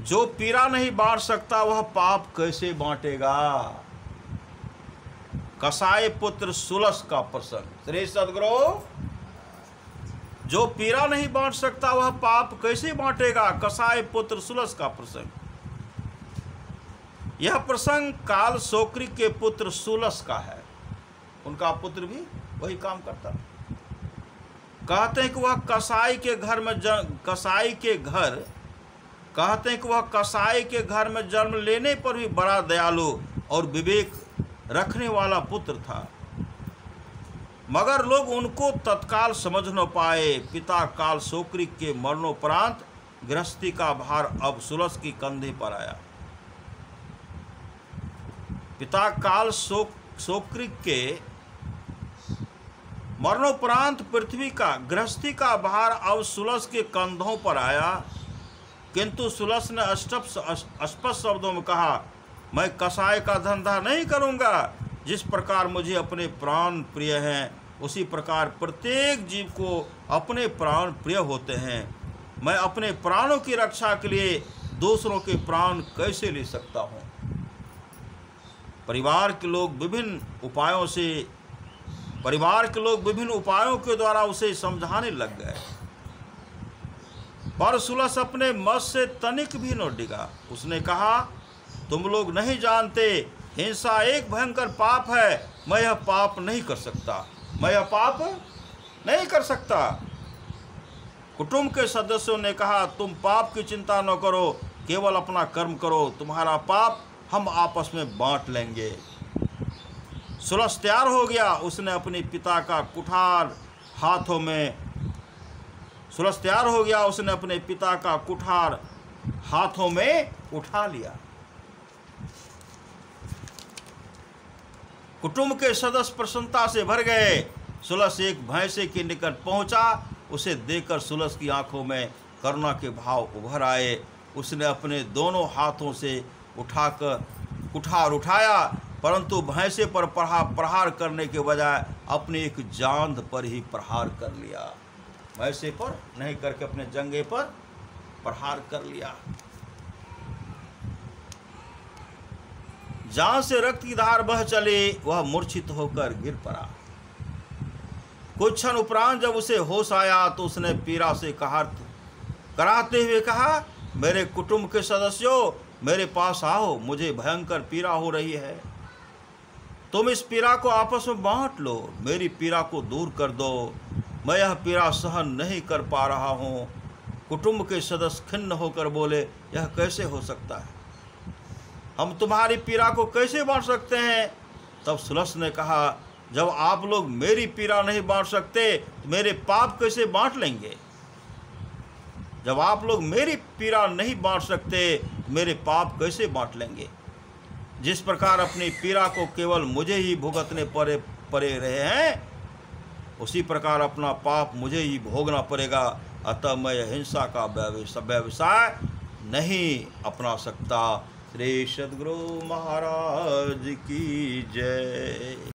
जो पीड़ा नहीं बांट सकता वह पाप कैसे बांटेगा। कसाई पुत्र सुलस का प्रसंग। श्री सद्गुरु, जो पीड़ा नहीं बांट सकता वह पाप कैसे बांटेगा। कसाई पुत्र सुलस का प्रसंग। यह प्रसंग काल सोक्री के पुत्र सुलस का है। उनका पुत्र भी वही काम करता। कहते हैं कि वह कसाई के घर में कसाई के घर में जन्म लेने पर भी बड़ा दयालु और विवेक रखने वाला पुत्र था, मगर लोग उनको तत्काल समझ न पाए। पिता काल सोक्री के मरणोपरांत गृहस्थी का भार अब सुलस की कंधे पर आया। पिता काल सोक्री के मरणोपरांत पृथ्वी का गृहस्थी का भार अब सुलस के कंधों पर आया, किंतु सुलस ने स्पष्ट शब्दों में कहा, मैं कसाई का धंधा नहीं करूंगा। जिस प्रकार मुझे अपने प्राण प्रिय हैं, उसी प्रकार प्रत्येक जीव को अपने प्राण प्रिय होते हैं। मैं अपने प्राणों की रक्षा के लिए दूसरों के प्राण कैसे ले सकता हूँ। परिवार के लोग विभिन्न उपायों के द्वारा उसे समझाने लग गए, पर सुलस अपने मत से तनिक भी न डिगा। उसने कहा, तुम लोग नहीं जानते, हिंसा एक भयंकर पाप है। मैं यह पाप नहीं कर सकता। कुटुंब के सदस्यों ने कहा, तुम पाप की चिंता न करो, केवल अपना कर्म करो, तुम्हारा पाप हम आपस में बांट लेंगे। सुलस तैयार हो गया। उसने अपने पिता का कुठार हाथों में उठा लिया। कुटुंब के सदस्य प्रसन्नता से भर गए। सुलस एक भैंसे के निकट पहुंचा। उसे देखकर सुलस की आंखों में करुणा के भाव उभर आए। उसने अपने दोनों हाथों से उठाकर कुठार उठाया, परंतु भैंसे पर प्रहार करने के बजाय अपने एक जांघ पर ही प्रहार कर लिया। भैंसे पर नहीं करके अपने जंघे पर प्रहार कर लिया। जांघ से रक्त की धार बह चली। वह मूर्छित होकर गिर पड़ा। कुछ क्षण उपरांत जब उसे होश आया तो उसने पीड़ा से कराहते हुए कहा, मेरे कुटुंब के सदस्यों, मेरे पास आओ, मुझे भयंकर पीड़ा हो रही है। तुम इस पीड़ा को आपस में बांट लो, मेरी पीड़ा को दूर कर दो। मैं यह पीड़ा सहन नहीं कर पा रहा हूँ। कुटुंब के सदस्य खिन्न होकर बोले, यह कैसे हो सकता है? हम तुम्हारी पीड़ा को कैसे बांट सकते हैं? तब सुलस ने कहा, जब आप लोग मेरी पीड़ा नहीं बांट सकते तो मेरे पाप कैसे बांट लेंगे? जब आप लोग मेरी पीड़ा नहीं बांट सकते तो मेरे पाप कैसे बांट लेंगे? जिस प्रकार अपनी पीड़ा को केवल मुझे ही भुगतने पड़े रहे हैं, उसी प्रकार अपना पाप मुझे ही भोगना पड़ेगा। अतः मैं हिंसा का व्यवसाय नहीं अपना सकता। श्री सद्गुरु महाराज की जय।